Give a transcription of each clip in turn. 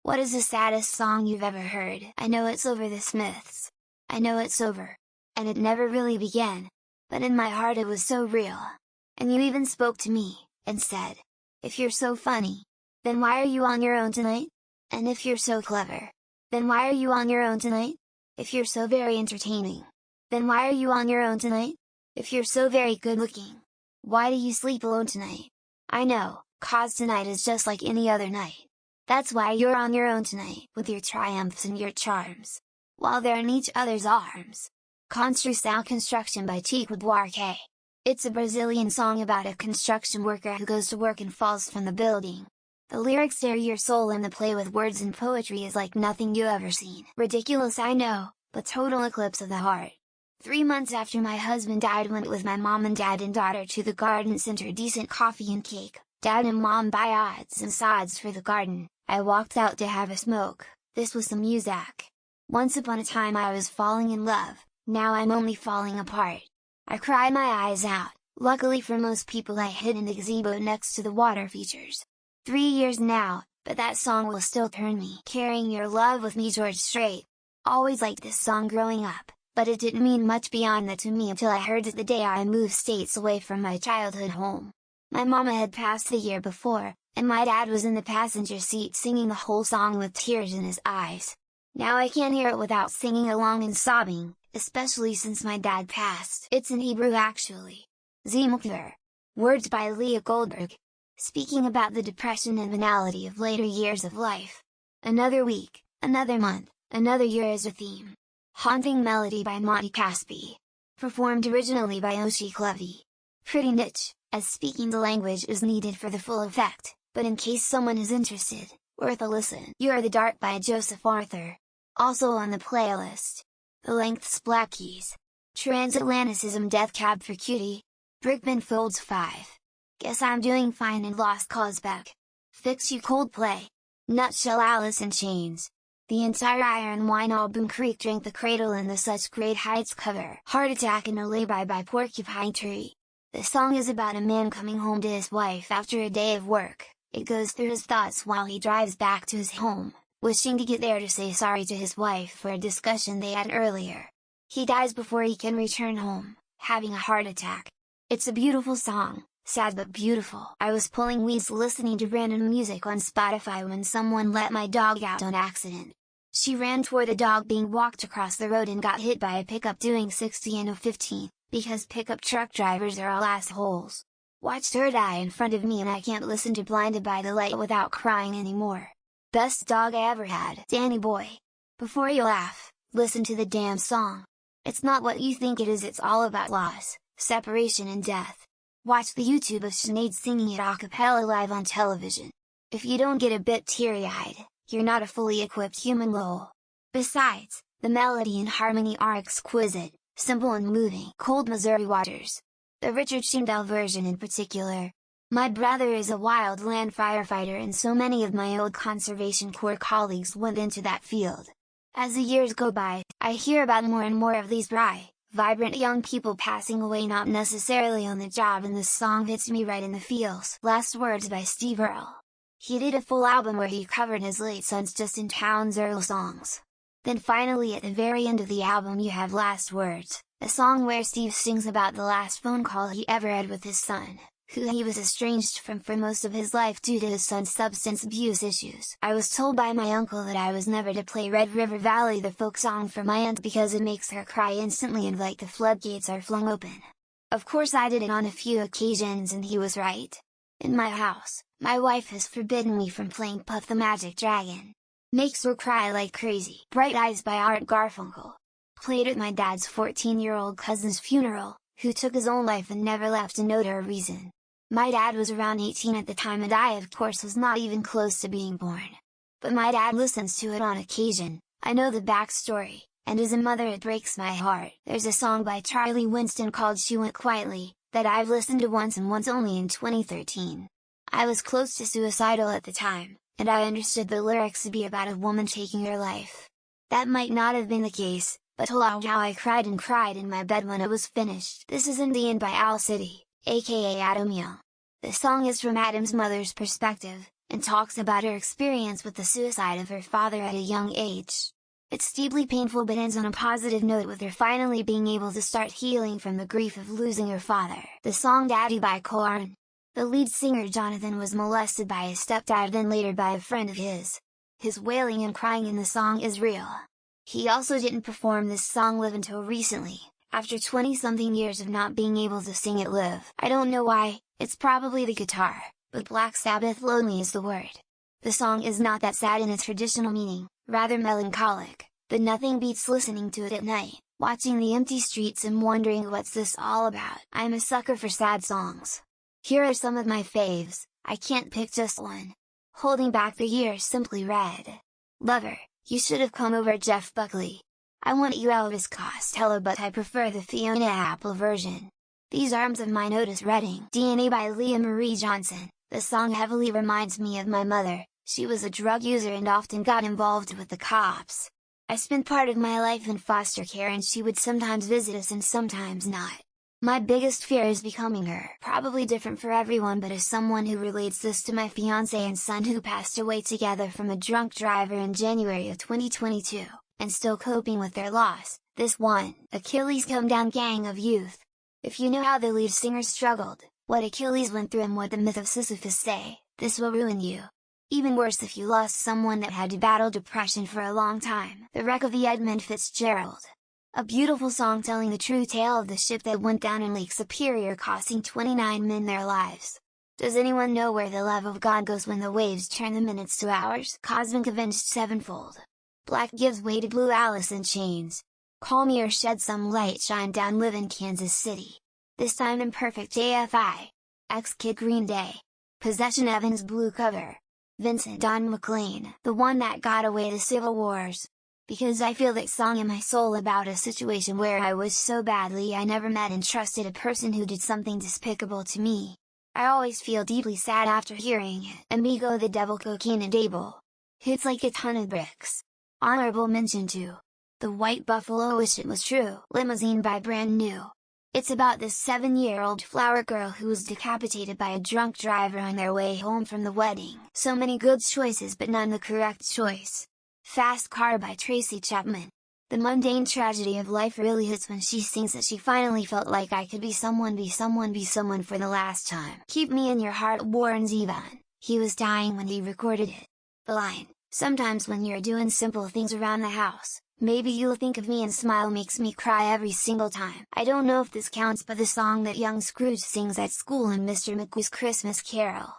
What is the saddest song you've ever heard? I know it's over the Smiths. I know it's over. And it never really began. But in my heart it was so real. And you even spoke to me, and said, if you're so funny, then why are you on your own tonight? And if you're so clever, then why are you on your own tonight? If you're so very entertaining, then why are you on your own tonight? If you're so very good looking, why do you sleep alone tonight? I know, 'cause tonight is just like any other night. That's why you're on your own tonight, with your triumphs and your charms, while they're in each other's arms. Construção Construction by Chico Buarque. It's a Brazilian song about a construction worker who goes to work and falls from the building. The lyrics tear your soul and the play with words and poetry is like nothing you ever seen. Ridiculous, I know, but total eclipse of the heart. 3 months after my husband died, went with my mom and dad and daughter to the garden center, decent coffee and cake. Dad and mom buy odds and sods for the garden. I walked out to have a smoke. This was some music. Once upon a time I was falling in love, now I'm only falling apart. I cried my eyes out. Luckily for most people I hid in the gazebo next to the water features. 3 years now, but that song will still turn me. Carrying Your Love with Me, George Strait. Always liked this song growing up, but it didn't mean much beyond that to me until I heard it the day I moved states away from my childhood home. My mama had passed the year before, and my dad was in the passenger seat singing the whole song with tears in his eyes. Now I can't hear it without singing along and sobbing, especially since my dad passed. It's in Hebrew actually. Zemukver. Words by Leah Goldberg. Speaking about the depression and banality of later years of life. Another week, another month, another year is a theme. Haunting Melody by Monty Caspi. Performed originally by Oshie Clevey. Pretty niche, as speaking the language is needed for the full effect, but in case someone is interested, worth a listen. You Are the Dark by Joseph Arthur. Also on the playlist. The Lengths, Black Keys. Transatlanticism, Death Cab for Cutie. Brickman Folds 5. Guess I'm Doing Fine and Lost Cause Beck. Fix You, Coldplay. Nutshell, Alice in Chains. The entire Iron Wine album, Creek Drink the Cradle and the Such Great Heights cover. Heart Attack and a Lay-By by Porcupine Tree. The song is about a man coming home to his wife after a day of work. It goes through his thoughts while he drives back to his home, wishing to get there to say sorry to his wife for a discussion they had earlier. He dies before he can return home, having a heart attack. It's a beautiful song, sad but beautiful. I was pulling weeds listening to random music on Spotify when someone let my dog out on accident. She ran toward the dog being walked across the road and got hit by a pickup doing 60 and a 15, because pickup truck drivers are all assholes. Watched her die in front of me and I can't listen to Blinded by the Light without crying anymore. Best dog I ever had. Danny Boy. Before you laugh, listen to the damn song. It's not what you think it is, it's all about loss, separation and death. Watch the YouTube of Sinead singing it a cappella live on television. If you don't get a bit teary-eyed, you're not a fully equipped human, lol. Besides, the melody and harmony are exquisite, simple and moving. Cold Missouri Waters. The Richard Shindell version in particular. My brother is a wildland firefighter and so many of my old Conservation Corps colleagues went into that field. As the years go by, I hear about more and more of these dry, vibrant young people passing away not necessarily on the job, and this song hits me right in the feels. Last Words by Steve Earle. He did a full album where he covered his late son's Justin Townes Earle songs. Then finally at the very end of the album you have Last Words, a song where Steve sings about the last phone call he ever had with his son, who he was estranged from for most of his life due to his son's substance abuse issues. I was told by my uncle that I was never to play Red River Valley, the folk song, for my aunt because it makes her cry instantly and like the floodgates are flung open. Of course I did it on a few occasions and he was right. In my house, my wife has forbidden me from playing Puff the Magic Dragon. Makes her cry like crazy. Bright Eyes by Art Garfunkel. Played at my dad's 14-year-old cousin's funeral, who took his own life and never left a note or a reason. My dad was around 18 at the time and I of course was not even close to being born. But my dad listens to it on occasion. I know the backstory, and as a mother it breaks my heart. There's a song by Charlie Winston called She Went Quietly, that I've listened to once and once only in 2013. I was close to suicidal at the time, and I understood the lyrics to be about a woman taking her life. That might not have been the case, but how I cried and cried in my bed when it was finished. This is In the End by Owl City, aka Adam Young. The song is from Adam's mother's perspective, and talks about her experience with the suicide of her father at a young age. It's deeply painful but ends on a positive note with her finally being able to start healing from the grief of losing her father. The song Daddy by Korn. The lead singer Jonathan was molested by his stepdad, then later by a friend of his. His wailing and crying in the song is real. He also didn't perform this song live until recently, after 20-something years of not being able to sing it live. I don't know why, it's probably the guitar, but Black Sabbath lonely is the word. The song is not that sad in its traditional meaning, rather melancholic, but nothing beats listening to it at night, watching the empty streets and wondering what's this all about. I'm a sucker for sad songs. Here are some of my faves, I can't pick just one. Holding Back the Years simply read. Lover, You Should Have Come Over Jeff Buckley. I Want You Elvis Costello but I prefer the Fiona Apple version. These Arms of Mine Otis Redding. DNA by Leah Marie Johnson. The song heavily reminds me of my mother, she was a drug user and often got involved with the cops. I spent part of my life in foster care and she would sometimes visit us and sometimes not. My biggest fear is becoming her. Probably different for everyone, but as someone who relates this to my fiancé and son who passed away together from a drunk driver in January of 2022, and still coping with their loss, this one, Achilles Come Down Gang of Youth. If you know how the lead singer struggled, what Achilles went through and what the myth of Sisyphus say, this will ruin you. Even worse if you lost someone that had to battle depression for a long time. The Wreck of the Edmund Fitzgerald. A beautiful song telling the true tale of the ship that went down in Lake Superior, costing 29 men their lives. Does anyone know where the love of God goes when the waves turn the minutes to hours? Cosmic Avenged Sevenfold. Black gives way to Blue, Alice in Chains. Call Me or Shed Some Light, Shine Down, Live in Kansas City. This Time Imperfect AFI. X-Kid Green Day. Possession Evans Blue Cover. Vincent Don McLean. The One That Got Away, The Civil Wars. Because I feel that song in my soul about a situation where I was so badly I never met and trusted a person who did something despicable to me. I always feel deeply sad after hearing it. Amigo the Devil, Cocaine and Abel. Hits like a ton of bricks. Honorable mention to The White Buffalo, Wish It Was True. Limousine by Brand New. It's about this 7-year-old flower girl who was decapitated by a drunk driver on their way home from the wedding. So many good choices but none the correct choice. Fast Car by Tracy Chapman. The mundane tragedy of life really hits when she sings that she finally felt like I could be someone for the last time. Keep Me in Your Heart, Warren Zevon. He was dying when he recorded it. The line, sometimes when you're doing simple things around the house, maybe you'll think of me and smile, makes me cry every single time. I don't know if this counts, but the song that young Scrooge sings at school in Mr. McCoo's Christmas Carol.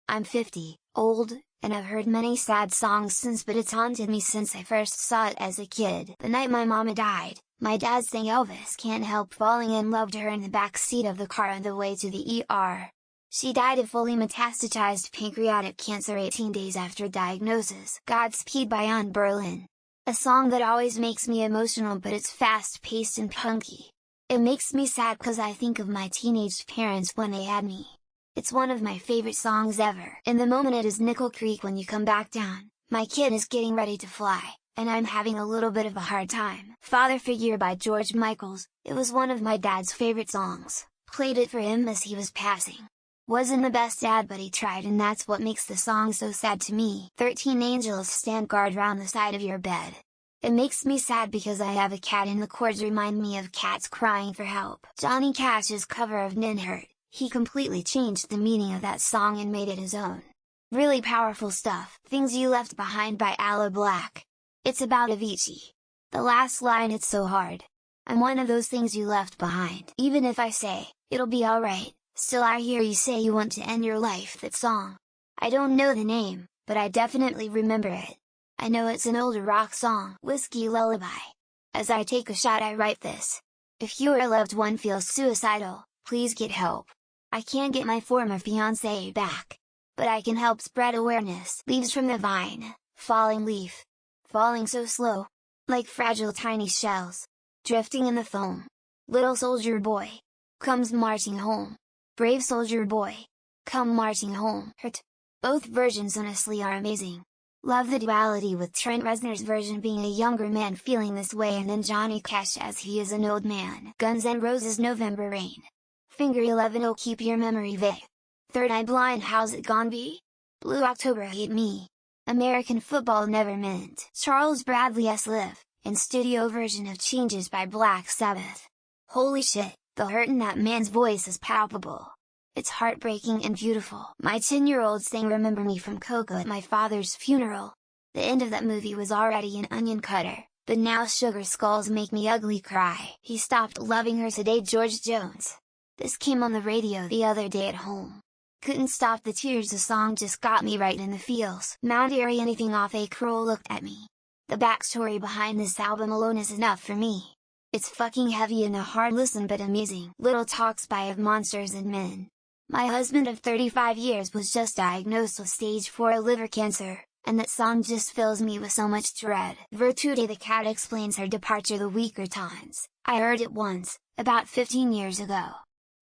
I'm 50, old, and I've heard many sad songs since, but it's haunted me since I first saw it as a kid. The night my mama died, my dad sang Elvis Can't Help Falling in Love to her in the back seat of the car on the way to the ER. She died of fully metastasized pancreatic cancer 18 days after diagnosis. Godspeed by Ann Berlin. A song that always makes me emotional, but it's fast-paced and punky. It makes me sad cause I think of my teenage parents when they had me. It's one of my favorite songs ever. In the moment it is Nickel Creek, When You Come Back Down. My kid is getting ready to fly, and I'm having a little bit of a hard time. Father Figure by George Michaels. It was one of my dad's favorite songs. Played it for him as he was passing. Wasn't the best dad, but he tried, and that's what makes the song so sad to me. 13 Angels Stand Guard Round the Side of Your Bed. It makes me sad because I have a cat and the chords remind me of cats crying for help. Johnny Cash's cover of Ninhurt. He completely changed the meaning of that song and made it his own. Really powerful stuff. Things You Left Behind by Alla Black. It's about Avicii. The last line, it's so hard. I'm one of those things you left behind. Even if I say, it'll be alright, still I hear you say you want to end your life. That song. I don't know the name, but I definitely remember it. I know it's an older rock song. Whiskey Lullaby. As I take a shot I write this. If you or a loved one feels suicidal, please get help. I can't get my former fiancé back, but I can help spread awareness. Leaves from the Vine. Falling leaf. Falling so slow. Like fragile tiny shells. Drifting in the foam. Little soldier boy. Comes marching home. Brave soldier boy. Come marching home. Hurt. Both versions honestly are amazing. Love the duality, with Trent Reznor's version being a younger man feeling this way and then Johnny Cash as he is an old man. Guns N' Roses November Rain. Finger 11 will keep your memory vague. Third Eye Blind, How's It Gone Be? Blue October Hate Me, American Football Never Meant, Charles Bradley's Live, and studio version of Changes by Black Sabbath. Holy shit, the hurt in that man's voice is palpable. It's heartbreaking and beautiful. My 10-year-old sang Remember Me from Coco at my father's funeral. The end of that movie was already an onion cutter, but now Sugar Skulls make me ugly cry. He stopped loving her today, George Jones. This came on the radio the other day at home. Couldn't stop the tears, the song just got me right in the feels. Mount Airy, anything off A Cruel Look at Me. The backstory behind this album alone is enough for me. It's fucking heavy and a hard listen but amusing. Little Talks by Of Monsters and Men. My husband of 35 years was just diagnosed with stage 4 liver cancer, and that song just fills me with so much dread. Virtute the Cat explains her departure, The Weaker Times. I heard it once, about 15 years ago.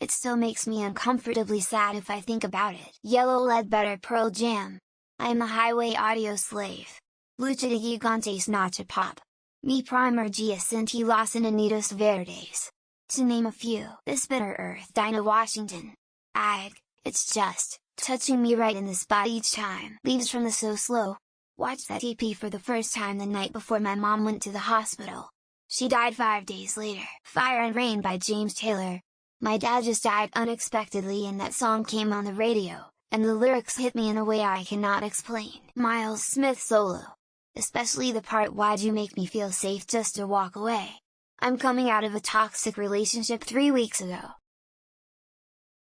It still makes me uncomfortably sad if I think about it. Yellow Ledbetter, Pearl Jam. I am a highway audio slave. Lucha de Gigantes Nacha Pop. Mi primer Gia Senti Los Enanitos Verdes. To name a few. This Bitter Earth, Dinah Washington. It's just touching me right in the spot each time. Leaves from the So Slow. Watched that EP for the first time the night before my mom went to the hospital. She died 5 days later. Fire and Rain by James Taylor. My dad just died unexpectedly and that song came on the radio, and the lyrics hit me in a way I cannot explain. Miles Smith solo. Especially the part "Why'd you make me feel safe just to walk away?" I'm coming out of a toxic relationship 3 weeks ago,